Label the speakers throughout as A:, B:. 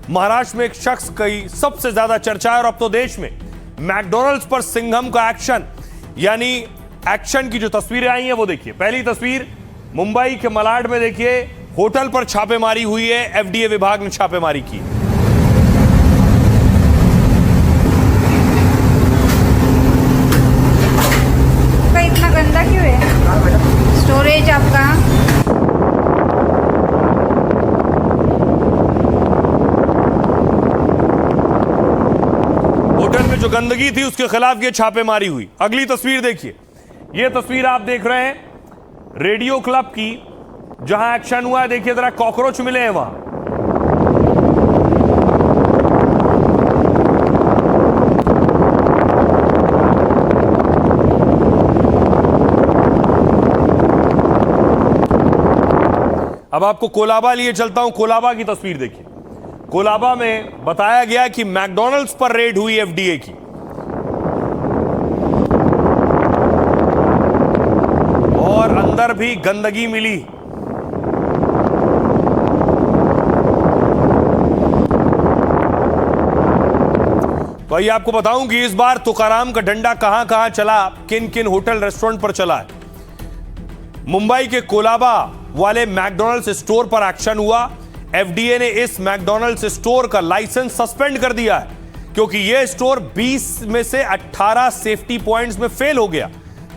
A: महाराष्ट्र में एक शख्स की सबसे ज्यादा चर्चा है और अब तो देश में मैकडॉनल्ड्स पर सिंघम का एक्शन, यानी एक्शन की जो तस्वीरें आई हैं वो देखिए। पहली तस्वीर मुंबई के मलाड में देखिए, होटल पर छापेमारी हुई है, एफडीए विभाग ने छापेमारी की।
B: इतना गंदा क्यों है स्टोरेज आपका?
A: होटल में जो गंदगी थी उसके खिलाफ ये छापेमारी हुई। अगली तस्वीर देखिए, ये तस्वीर आप देख रहे हैं रेडियो क्लब की, जहां एक्शन हुआ है। देखिए जरा, कॉकरोच मिले हैं वहां। अब आपको कोलाबा लिए चलता हूं। कोलाबा की तस्वीर देखिए। कोलाबा में बताया गया कि मैकडॉनल्ड्स पर रेड हुई एफडीए की, और अंदर भी गंदगी मिली। तो आइए आपको बताऊं कि इस बार तुकाराम का डंडा कहां कहां चला, किन किन होटल रेस्टोरेंट पर चला है। मुंबई के कोलाबा वाले मैकडॉनल्ड्स स्टोर पर एक्शन हुआ। एफडीए ने इस मैकडॉनल्ड्स स्टोर का लाइसेंस सस्पेंड कर दिया है क्योंकि यह स्टोर 20 में से 18 सेफ्टी पॉइंट्स में फेल हो गया।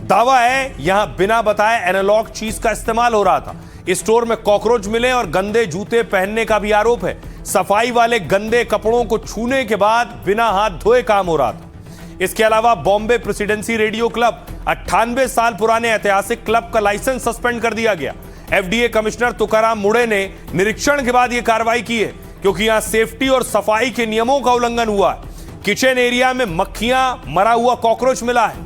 A: दावा है यहां बिना बताए एनालॉग चीज का इस्तेमाल हो रहा था। इस स्टोर में कॉकरोच मिले और गंदे जूते पहनने का भी आरोप है। सफाई वाले गंदे कपड़ों को छूने के बाद बिना हाथ धोए काम हो रहा था। इसके अलावा बॉम्बे प्रेसिडेंसी रेडियो क्लब, 98 साल पुराने ऐतिहासिक क्लब का लाइसेंस सस्पेंड कर दिया गया। एफडीए कमिश्नर तुकाराम मुड़े ने निरीक्षण के बाद यह कार्रवाई की है क्योंकि यहां सेफ्टी और सफाई के नियमों का उल्लंघन हुआ है। किचन एरिया में मक्खियां, मरा हुआ कॉकरोच मिला है।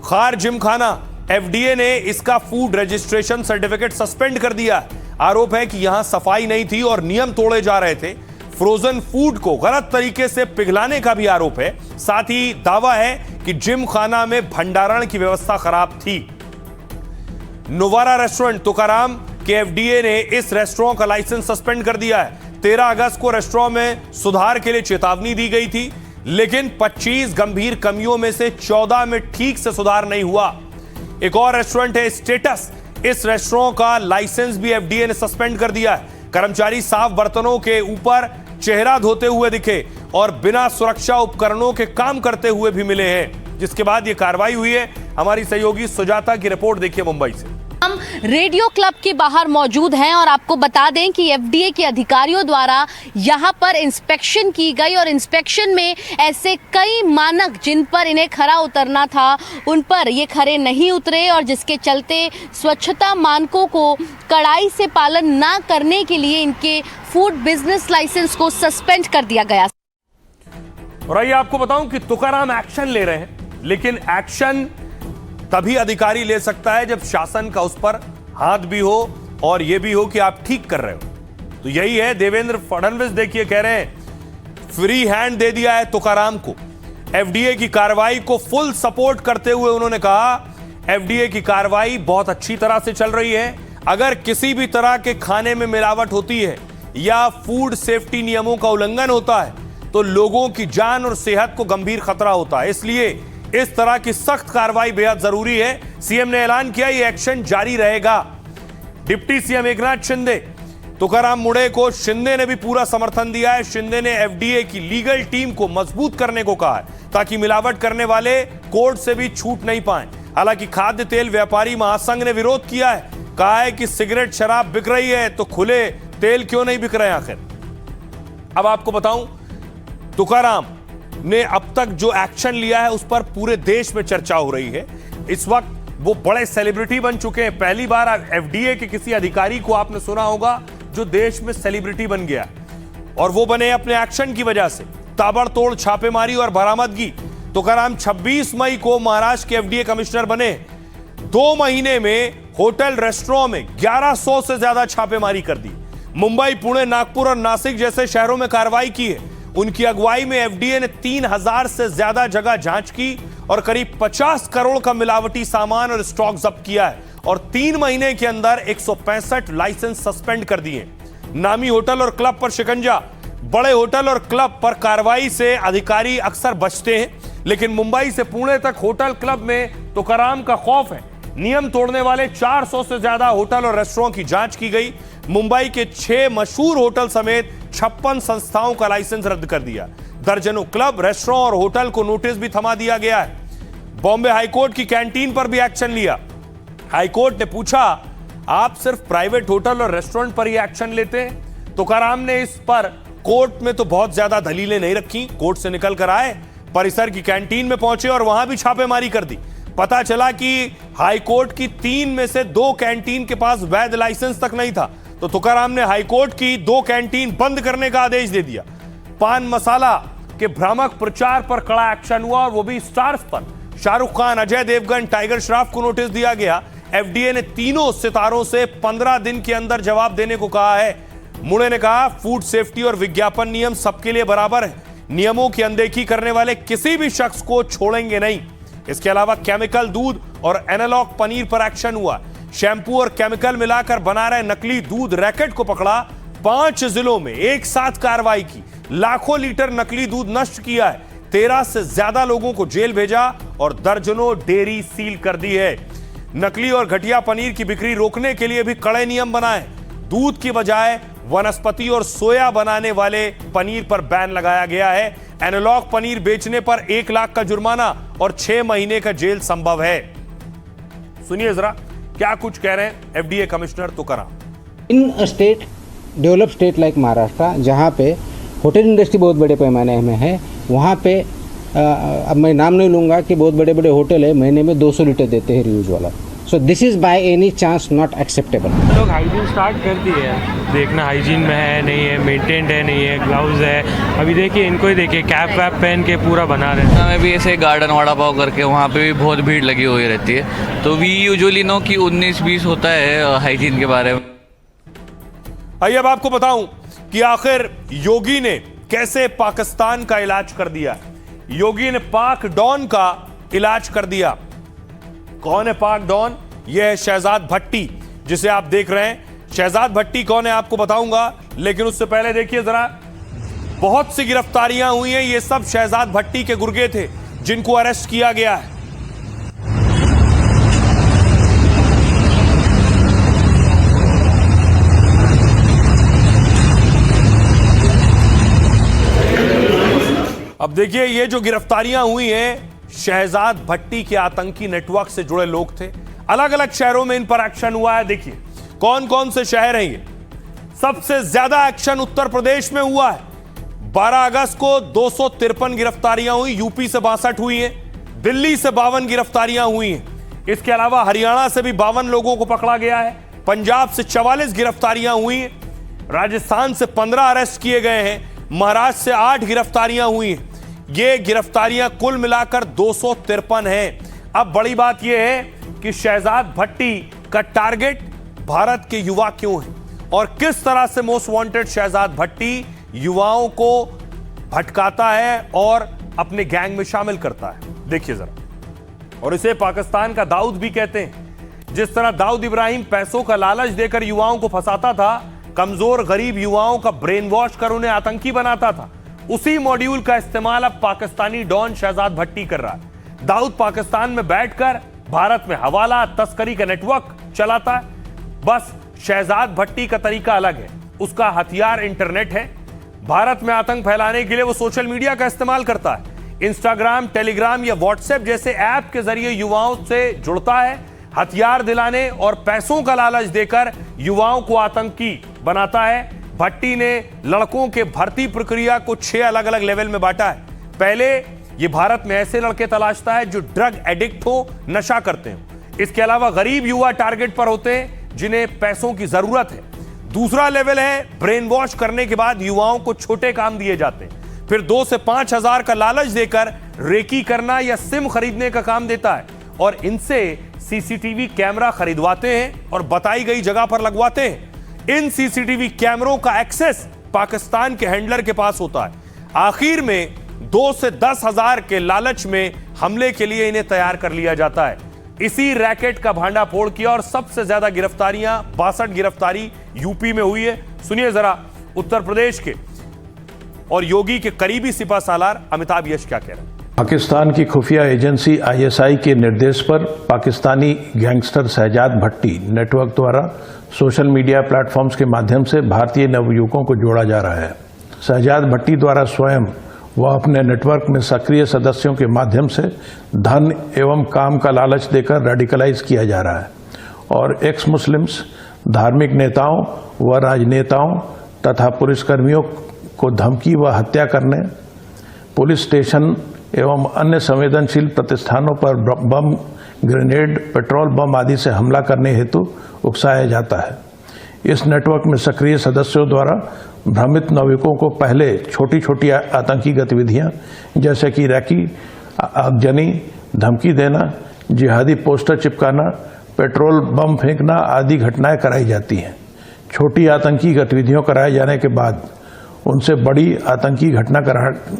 A: खार जिमखाना, एफडीए ने इसका फूड रजिस्ट्रेशन सर्टिफिकेट सस्पेंड कर दिया है। आरोप है कि यहां सफाई नहीं थी और नियम तोड़े जा रहे थे। फ्रोजन फूड को गलत तरीके से पिघलाने का भी आरोप है। साथ ही दावा है कि जिम खाना में भंडारण की व्यवस्था खराब थी। नोवारा रेस्टोरेंट, तुकाराम के एफडीए ने इस रेस्टोरेंट का लाइसेंस सस्पेंड कर दिया है। 13 अगस्त को रेस्टोरेंट में सुधार के लिए चेतावनी दी गई थी, लेकिन 25 गंभीर कमियों में से 14 में ठीक से सुधार नहीं हुआ। एक और रेस्टोरेंट है स्टेटस, इस रेस्टोरेंट का लाइसेंस भी एफडीए ने सस्पेंड कर दिया है। कर्मचारी साफ बर्तनों के ऊपर चेहरा धोते हुए दिखे और बिना सुरक्षा उपकरणों के काम करते हुए भी मिले हैं, जिसके बाद यह कार्रवाई हुई है। हमारी सहयोगी सुजाता की रिपोर्ट देखिए मुंबई से।
C: हम रेडियो क्लब के बाहर मौजूद हैं और आपको बता दें कि एफडीए के अधिकारियों द्वारा यहां पर इंस्पेक्शन की गई और इंस्पेक्शन में ऐसे कई मानक जिन पर इन्हें खरा उतरना था उन पर ये खरे नहीं उतरे, और जिसके चलते स्वच्छता मानकों को कड़ाई से पालन ना करने के लिए इनके फूड बिजनेस लाइसेंस को सस्पेंड कर दिया गया।
A: और आइए आपको बताऊं कि तुकाराम एक्शन ले रहे हैं, लेकिन एक्शन तभी अधिकारी ले सकता है जब शासन का उस पर हाथ भी हो और यह भी हो कि आप ठीक कर रहे हो। तो यही है, देवेंद्र फडणवीस देखिए कह रहे हैं फ्री हैंड दे दिया है तुकाराम को। एफडीए की कार्रवाई को फुल सपोर्ट करते हुए उन्होंने कहा एफडीए की कार्रवाई बहुत अच्छी तरह से चल रही है। अगर किसी भी तरह के खाने में मिलावट होती है या फूड सेफ्टी नियमों का उल्लंघन होता है तो लोगों की जान और सेहत को गंभीर खतरा होता है। इसलिए इस तरह की सख्त कार्रवाई बेहद जरूरी है। सीएम ने ऐलान किया यह एक्शन जारी रहेगा। डिप्टी सीएम एकनाथ शिंदे, तुकाराम मुड़े को शिंदे ने भी पूरा समर्थन दिया है। शिंदे ने एफडीए की लीगल टीम को मजबूत करने को कहा है ताकि मिलावट करने वाले कोर्ट से भी छूट नहीं पाए। हालांकि खाद्य तेल व्यापारी महासंघ ने विरोध किया है, कहा है कि सिगरेट शराब बिक रही है तो खुले तेल क्यों नहीं बिक रहे आखिर। अब आपको बताऊं, तुकाराम ने अब तक जो एक्शन लिया है उस पर पूरे देश में चर्चा हो रही है। इस वक्त वो बड़े सेलिब्रिटी बन चुके हैं। पहली बार एफडीए के किसी अधिकारी को आपने सुना होगा जो देश में सेलिब्रिटी बन गया, और वो बने अपने एक्शन की वजह से। ताबड़तोड़ छापेमारी और बरामदगी। तुकाराम 26 मई को महाराष्ट्र के एफडीए कमिश्नर बने। 2 महीने में होटल रेस्टोरेंट में 1100 से ज्यादा छापेमारी कर दी। मुंबई, पुणे, नागपुर और नासिक जैसे शहरों में कार्रवाई की है। उनकी अगुवाई में एफडीए ने 3000 से ज्यादा जगह जांच की और करीब 50 करोड़ का मिलावटी सामान और स्टॉक जब्त किया है, और 3 महीने के अंदर 165 लाइसेंस सस्पेंड कर दिए। नामी होटल और क्लब पर शिकंजा। बड़े होटल और क्लब पर कार्रवाई से अधिकारी अक्सर बचते हैं, लेकिन मुंबई से पुणे तक होटल क्लब में तुकाराम का खौफ है। नियम तोड़ने वाले 400 से ज्यादा होटल और रेस्टोरेंट की जांच की गई। मुंबई के 6 मशहूर होटल समेत 56 संस्थाओं का लाइसेंस रद्द कर दिया। दर्जनों क्लब, रेस्टोरेंट और होटल को नोटिस भी थमा दिया गया है। बॉम्बे हाईकोर्ट की कैंटीन पर भी एक्शन लिया। हाईकोर्ट ने पूछा, आप सिर्फ प्राइवेट होटल और रेस्टोरेंट पर ही एक्शन लेते हैं? तुकाराम ने इस पर कोर्ट में तो बहुत ज्यादा दलीलें नहीं रखी। कोर्ट से निकल कर आए, परिसर की कैंटीन में पहुंचे और वहां भी छापेमारी कर दी। पता चला कि हाईकोर्ट की 3 में से 2 कैंटीन के पास वैध लाइसेंस तक नहीं था, तो तुकाराम ने हाईकोर्ट की 2 कैंटीन बंद करने का आदेश दे दिया। पान मसाला के भ्रामक प्रचार पर कड़ा एक्शन हुआ, और वो भी स्टार्स पर। शाहरुख खान, अजय देवगन, टाइगर श्रॉफ को नोटिस दिया गया। एफडीए ने तीनों सितारों से 15 दिन के अंदर जवाब देने को कहा है। मुड़े ने कहा, फूड सेफ्टी और विज्ञापन नियम सबके लिए बराबर है। नियमों की अनदेखी करने वाले किसी भी शख्स को छोड़ेंगे नहीं। इसके अलावा केमिकल दूध और एनालॉग पनीर पर एक्शन हुआ। शैंपू और केमिकल मिलाकर बना रहे नकली दूध रैकेट को पकड़ा। 5 जिलों में एक साथ कार्रवाई की। लाखों लीटर नकली दूध नष्ट किया है। 13 से ज्यादा लोगों को जेल भेजा और दर्जनों डेयरी सील कर दी है। नकली और घटिया पनीर की बिक्री रोकने के लिए भी कड़े नियम बनाए। दूध की बजाय वनस्पति और सोया बनाने वाले पनीर पर बैन लगाया गया है। एनालॉग पनीर बेचने पर 1 लाख का जुर्माना और 6 महीने का जेल संभव है। सुनिए जरा क्या कुछ कह रहे हैं एफडीए कमिश्नर तुकाराम।
D: इन state, develop state like Maharashtra, जहाँ पे होटल इंडस्ट्री बहुत बड़े पैमाने में है, वहाँ पे अब मैं नाम नहीं लूँगा कि बहुत बड़े बड़े होटल है, महीने में 200 लीटर देते हैं रियूज वाला। So this is by any chance not acceptable.
E: लोग हाइजीन स्टार्ट कर दिए हैं, देखना हाइजीन में है नहीं है, मेंटेन्ड है नहीं है, ग्लव्स है। अभी देखिए इनको ही देखिए, कैप वैप पहन के पूरा बना रहे हैं।
F: हमें भी ऐसे गार्डन वड़ा पाव करके वहाँ पे भी बहुत भीड़ लगी हुई रहती है, तो वी यूजुअली नो कि 19-20 होता है हाइजीन के बारे में।
A: आइए अब आपको बताऊं कि आखिर योगी ने कैसे पाकिस्तान का इलाज कर दिया। योगी ने पाक डॉन का इलाज कर दिया। कौन है पाक डॉन? यह है शहजाद भट्टी, जिसे आप देख रहे हैं। शहजाद भट्टी कौन है आपको बताऊंगा, लेकिन उससे पहले देखिए जरा, बहुत सी गिरफ्तारियां हुई हैं। ये सब शहजाद भट्टी के गुर्गे थे जिनको अरेस्ट किया गया है। अब देखिए ये जो गिरफ्तारियां हुई हैं, शहजाद भट्टी के आतंकी नेटवर्क से जुड़े लोग थे। अलग अलग शहरों में इन पर एक्शन हुआ है। देखिए कौन कौन से शहर हैं ये। सबसे ज्यादा एक्शन उत्तर प्रदेश में हुआ है। 12 अगस्त को 253 गिरफ्तारियां हुई। यूपी से 62 हुई हैं। दिल्ली से 52 गिरफ्तारियां हुई हैं। इसके अलावा हरियाणा से भी 52 लोगों को पकड़ा गया है। पंजाब से 44 गिरफ्तारियां हुई हैं। राजस्थान से 15 अरेस्ट किए गए हैं। महाराष्ट्र से 8 गिरफ्तारियां हुई हैं। ये गिरफ्तारियां कुल मिलाकर 253 हैं। अब बड़ी बात यह है कि शहजाद भट्टी का टारगेट भारत के युवा क्यों है और किस तरह से मोस्ट वांटेड शहजाद भट्टी युवाओं को भटकाता है और अपने गैंग में शामिल करता है। देखिए जरा। और इसे पाकिस्तान का दाऊद भी कहते हैं। जिस तरह दाऊद इब्राहिम पैसों का लालच देकर युवाओं को फंसाता था, कमजोर गरीब युवाओं का ब्रेन वॉश कर उन्हें आतंकी बनाता था, उसी मॉड्यूल का इस्तेमाल अब पाकिस्तानी डॉन शहजाद भट्टी कर रहा है। दाऊद पाकिस्तान में बैठकर भारत में हवाला तस्करी का नेटवर्क चलाता है। बस शहजाद भट्टी का तरीका अलग है। उसका हथियार इंटरनेट है। भारत में आतंक फैलाने के लिए वो सोशल मीडिया का इस्तेमाल करता है। इंस्टाग्राम, टेलीग्राम या व्हाट्सएप जैसे ऐप के जरिए युवाओं से जुड़ता है। हथियार दिलाने और पैसों का लालच देकर युवाओं को आतंकी बनाता है। भट्टी ने लड़कों के भर्ती प्रक्रिया को 6 अलग अलग लेवल में बांटा है। पहले ये भारत में ऐसे लड़के तलाशता है जो ड्रग एडिक्ट हो, नशा करते हो। इसके अलावा गरीब युवा टारगेट पर होते हैं जिन्हें पैसों की जरूरत है। दूसरा लेवल है ब्रेन वॉश करने के बाद युवाओं को छोटे काम दिए जाते हैं। फिर 2 से 5 हजार का लालच देकर रेकी करना या सिम खरीदने का काम देता है और इनसे सीसीटीवी कैमरा खरीदवाते हैं और बताई गई जगह पर लगवाते हैं। इन सीसीटीवी कैमरों का एक्सेस पाकिस्तान के हैंडलर के पास होता है। आखिर में 2 से 10 हजार के लालच में हमले के लिए इन्हें तैयार कर लिया जाता है। इसी रैकेट का भांडाफोड़ किया और सबसे ज्यादा गिरफ्तारियां 62 गिरफ्तारी यूपी में हुई है। सुनिए जरा उत्तर प्रदेश के और योगी के करीबी सिपा सालार अमिताभ यश क्या कह रहे हैं।
G: पाकिस्तान की खुफिया एजेंसी आईएसआई के निर्देश पर पाकिस्तानी गैंगस्टर शहजाद भट्टी नेटवर्क द्वारा सोशल मीडिया प्लेटफॉर्म्स के माध्यम से भारतीय नवयुवकों को जोड़ा जा रहा है। शहजाद भट्टी द्वारा स्वयं व अपने नेटवर्क में सक्रिय सदस्यों के माध्यम से धन एवं काम का लालच देकर रेडिकलाइज किया जा रहा है और एक्स मुस्लिम्स, धार्मिक नेताओं व राजनेताओं तथा पुलिसकर्मियों को धमकी व हत्या करने, पुलिस स्टेशन एवं अन्य संवेदनशील प्रतिष्ठानों पर बम, ग्रेनेड, पेट्रोल बम आदि से हमला करने हेतु उकसाया जाता है। इस नेटवर्क में सक्रिय सदस्यों द्वारा भ्रमित नागरिकों को पहले छोटी छोटी आतंकी गतिविधियां जैसे कि रैकी, आगजनी, धमकी देना, जिहादी पोस्टर चिपकाना, पेट्रोल बम फेंकना आदि घटनाएं कराई जाती हैं। छोटी आतंकी गतिविधियों कराए जाने के बाद उनसे बड़ी आतंकी घटना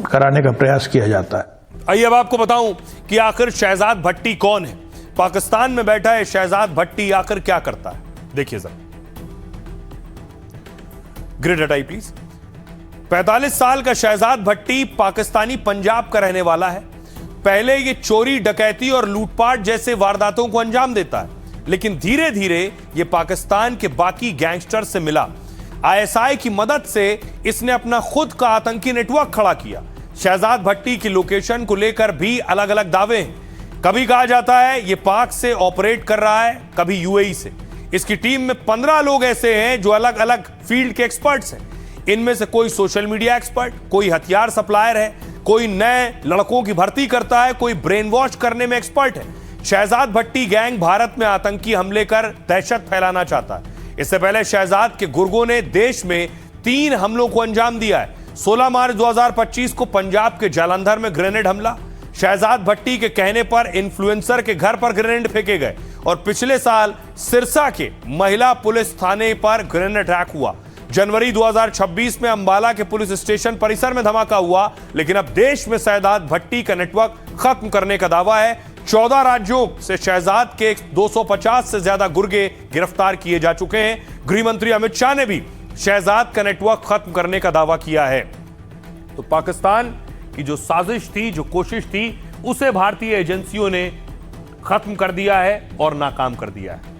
G: कराने का प्रयास किया जाता है।
A: आइए अब आपको बताऊं कि आखिर शहजाद भट्टी कौन है। पाकिस्तान में बैठा है शहजाद भट्टी, आखिर क्या करता है, देखिए जरा। ग्रिड हटाई प्लीज। 45 साल का शहजाद भट्टी पाकिस्तानी पंजाब का रहने वाला है। पहले ये चोरी, डकैती और लूटपाट जैसे वारदातों को अंजाम देता है, लेकिन धीरे धीरे ये पाकिस्तान के बाकी गैंगस्टर से मिला। आईएसआई की मदद से इसने अपना खुद का आतंकी नेटवर्क खड़ा किया। शहजाद भट्टी की लोकेशन को लेकर भी अलग अलग दावे हैं। कभी कहा जाता है ये पाक से ऑपरेट कर रहा है, कभी यूएई से। इसकी टीम में 15 लोग ऐसे हैं जो अलग अलग फील्ड के एक्सपर्ट्स हैं। इनमें से कोई सोशल मीडिया एक्सपर्ट, कोई हथियार सप्लायर है, कोई नए लड़कों की भर्ती करता है, कोई ब्रेन वॉश करने में एक्सपर्ट है। शहजाद भट्टी गैंग भारत में आतंकी हमले कर दहशत फैलाना चाहता है। इससे पहले शहजाद के गुर्गों ने देश में 3 हमलों को अंजाम दिया है। 16 मार्च 2025 को पंजाब के जालंधर में ग्रेनेड हमला। शहजाद भट्टी के कहने पर इन्फ्लुएंसर के घर पर ग्रेनेड फेंके गए और पिछले साल सिरसा के महिला पुलिस थाने पर ग्रेनेड अटैक हुआ। जनवरी 2026 में अंबाला के पुलिस स्टेशन परिसर में धमाका हुआ। लेकिन अब देश में शहजाद भट्टी का नेटवर्क खत्म करने का दावा है। 14 राज्यों से शहजाद के 250 से ज्यादा गुर्गे गिरफ्तार किए जा चुके हैं। गृह मंत्री अमित शाह ने भी शहजाद का नेटवर्क खत्म करने का दावा किया है। तो पाकिस्तान की जो साजिश थी, जो कोशिश थी, उसे भारतीय एजेंसियों ने खत्म कर दिया है और नाकाम कर दिया है।